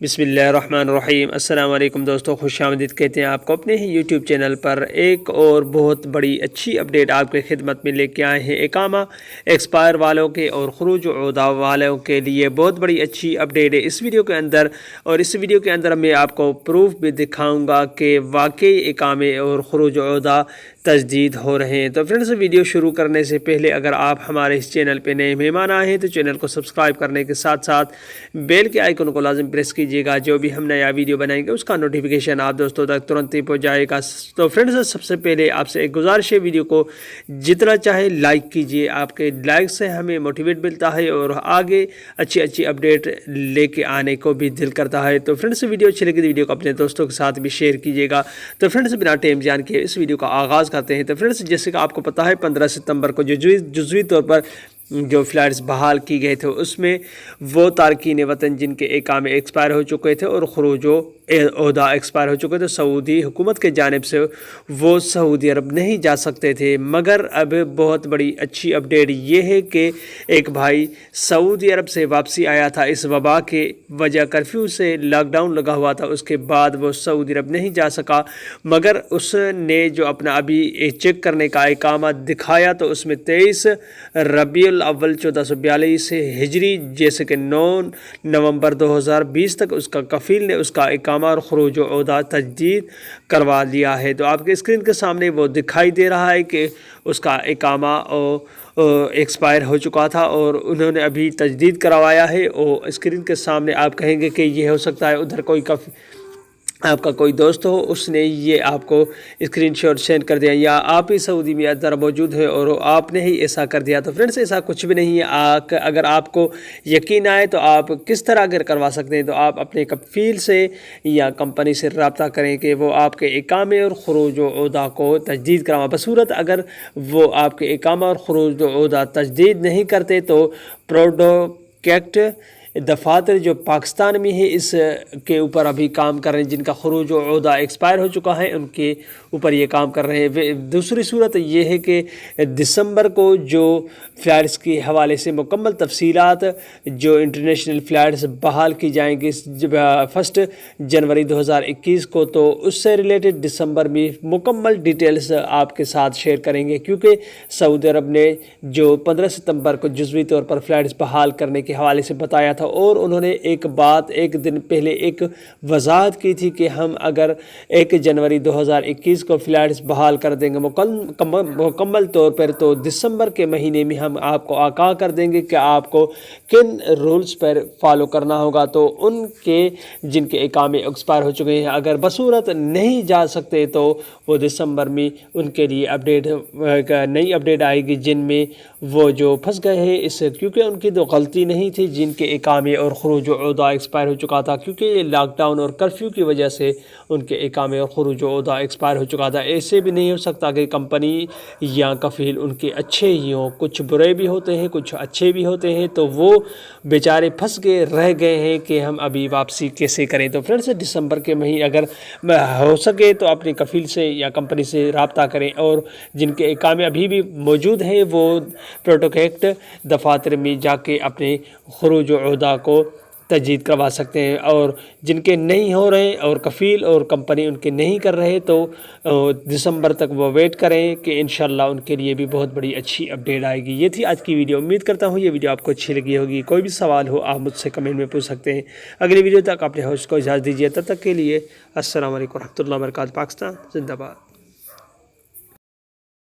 بسم اللہ الرحمن الرحیم۔ السلام علیکم دوستو، خوش آمدید کہتے ہیں آپ کو اپنے ہی یوٹیوب چینل پر۔ ایک اور بہت بڑی اچھی اپڈیٹ آپ کے خدمت میں لے کے آئے ہیں۔ اقامہ ایکسپائر والوں کے اور خروج عہدہ والوں کے لیے بہت بڑی اچھی اپڈیٹ ہے اس ویڈیو کے اندر، اور اس ویڈیو کے اندر میں آپ کو پروف بھی دکھاؤں گا کہ واقعی اقامے اور خروج عہدہ تجدید ہو رہے ہیں۔ تو فرینڈز، ویڈیو شروع کرنے سے پہلے اگر آپ ہمارے اس چینل پہ نئے مہمان آئے ہیں تو چینل کو سبسکرائب کرنے کے ساتھ ساتھ بیل کے آئیکن کو لازم پریس کیجیے گا۔ جو بھی ہم نیا ویڈیو بنائیں گے اس کا نوٹیفیکیشن آپ دوستوں تک ترنت ہی پہنچ جائے گا۔ تو فرینڈز، سب سے پہلے آپ سے ایک گزارش ہے، ویڈیو کو جتنا چاہے لائک کیجیے۔ آپ کے لائک سے ہمیں موٹیویٹ ملتا ہے اور آگے اچھی اپڈیٹ لے کے آنے کو بھی دل کرتا ہے۔ تو فرینڈز، ویڈیو اچھی لگی تو ویڈیو کو اپنے دوستوں کے ساتھ بھی شیئر کیجیے گا۔ تو فرینڈز، بنا ٹائم جان کے اس ویڈیو کا آغاز کرتے ہیں۔ تو فرینڈز، جیسے کہ آپ کو پتہ ہے 15 ستمبر کو جزوی طور پر جو فلائٹس بحال کی گئے تھے، اس میں وہ تارکین وطن جن کے اقامے ایکسپائر ہو چکے تھے اور خروج عہدہ ایکسپائر ہو چکے تھے، سعودی حکومت کے جانب سے وہ سعودی عرب نہیں جا سکتے تھے۔ مگر اب بہت بڑی اچھی اپڈیٹ یہ ہے کہ ایک بھائی سعودی عرب سے واپسی آیا تھا اس وبا کے وجہ، کرفیو سے لاک ڈاؤن لگا ہوا تھا، اس کے بعد وہ سعودی عرب نہیں جا سکا، مگر اس نے جو اپنا ابھی چیک کرنے کا اقامہ دکھایا تو اس میں 23 ربیع الاول 1442 ہجری جیسے کہ 9 نومبر 2020 تک اس کا کفیل نے اس کا اقامہ اور خروج عہدہ تجدید کروا لیا ہے۔ تو آپ کے اسکرین کے سامنے وہ دکھائی دے رہا ہے کہ اس کا اقامہ ایکسپائر ہو چکا تھا اور انہوں نے ابھی تجدید کروایا ہے۔ اور اسکرین کے سامنے آپ کہیں گے کہ یہ ہو سکتا ہے ادھر کوئی آپ کا کوئی دوست ہو، اس نے یہ آپ کو اسکرین شاٹ سینڈ کر دیا، یا آپ ہی سعودی میں ادھر موجود ہے اور آپ نے ہی ایسا کر دیا۔ تو فرینڈز، ایسا کچھ بھی نہیں ہے۔ اگر آپ کو یقین آئے تو آپ کس طرح اگر کروا سکتے ہیں تو آپ اپنے کفیل سے یا کمپنی سے رابطہ کریں کہ وہ آپ کے اقامے اور خروج عہدہ کو تجدید کروائیں۔ بصورت اگر وہ آپ کے اقامہ اور خروج عہدہ تجدید نہیں کرتے تو پروڈکٹ دفاتر جو پاکستان میں ہے اس کے اوپر ابھی کام کر رہے ہیں، جن کا خروج و عہدہ ایکسپائر ہو چکا ہے ان کے اوپر یہ کام کر رہے ہیں۔ دوسری صورت یہ ہے کہ دسمبر کو جو فلائٹس کے حوالے سے مکمل تفصیلات جو انٹرنیشنل فلائٹس بحال کی جائیں گی 1 جنوری 2021 کو، تو اس سے ریلیٹڈ دسمبر میں مکمل ڈیٹیلز آپ کے ساتھ شیئر کریں گے، کیونکہ سعودی عرب نے جو 15 ستمبر کو جزوی طور پر فلائٹس بحال کرنے کے حوالے سے بتایا تھا، اور انہوں نے ایک دن پہلے ایک وضاحت کی تھی کہ ہم اگر 1 جنوری 2021 کو فلائٹس بحال کر دیں گے مکمل طور پر، تو دسمبر کے مہینے میں ہم آپ کو آگاہ کر دیں گے کہ آپ کو کن رولز پر فالو کرنا ہوگا۔ تو ان کے جن کے اقامے ایکسپائر ہو چکے ہیں اگر بصورت نہیں جا سکتے تو وہ دسمبر میں ان کے لیے نئی اپڈیٹ آئے گی، جن میں وہ جو پھنس گئے ہیں اس سے، کیونکہ ان کی تو غلطی نہیں تھی جن کے اقامے اور خروج عہدہ ایکسپائر ہو چکا تھا، کیونکہ یہ لاک ڈاؤن اور کرفیو کی وجہ سے ان کے اقامے اور خروج عہدہ ایکسپائر ہو چکا تھا۔ ایسے بھی نہیں ہو سکتا کہ کمپنی یا کفیل ان کے اچھے ہی ہوں، کچھ برے بھی ہوتے ہیں کچھ اچھے بھی ہوتے ہیں، تو وہ بیچارے پھنس رہ گئے ہیں کہ ہم ابھی واپسی کیسے کریں۔ تو فرینڈز، دسمبر کے مہینے اگر ہو سکے تو اپنے کفیل سے یا کمپنی سے رابطہ کریں، اور جن کے اقامے ابھی بھی موجود ہیں وہ پروڈکٹ دفاتر میں جا کے اپنے خروج عہدہ کو تجدید کروا سکتے ہیں، اور جن کے نہیں ہو رہے اور کفیل اور کمپنی ان کے نہیں کر رہے تو دسمبر تک وہ ویٹ کریں کہ انشاءاللہ ان کے لیے بھی بہت بڑی اچھی اپڈیٹ آئے گی۔ یہ تھی آج کی ویڈیو، امید کرتا ہوں یہ ویڈیو آپ کو اچھی لگی ہوگی۔ کوئی بھی سوال ہو آپ مجھ سے کمنٹ میں پوچھ سکتے ہیں۔ اگلی ویڈیو تک اپنے ہوسٹ کو اجازت دیجیے، تب تک کے لیے السلام علیکم ورحمۃ اللہ وبرکاتہ۔ پاکستان زندہ باد۔